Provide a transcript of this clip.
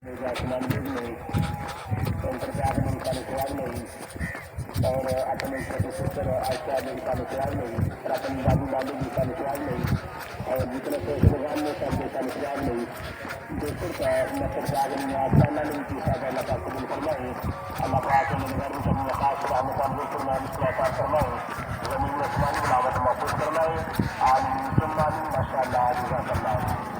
आसमान नहीं सेंटर पे आगमन का अनुकूल नहीं और अपने सूत्र ऐसे आदमी का अनुकूल नहीं और अपन बाबू बाबू जी का अनुकूल नहीं और जितने प्रोग्राम में सब का अनुकूल नहीं देखो का मतलब आगमन आसमान नहीं पीसा का अल्लाह का कबूल फरमाए अल्लाह पाक ने मेहरबानी करनी खास रहमत अमल फरमाए इस्लाह फरमाए ज़मीन में आसमान की लामत महफूज फरमाए आमीन सुम्मा आमीन माशाअल्लाह जज़ाकल्लाह।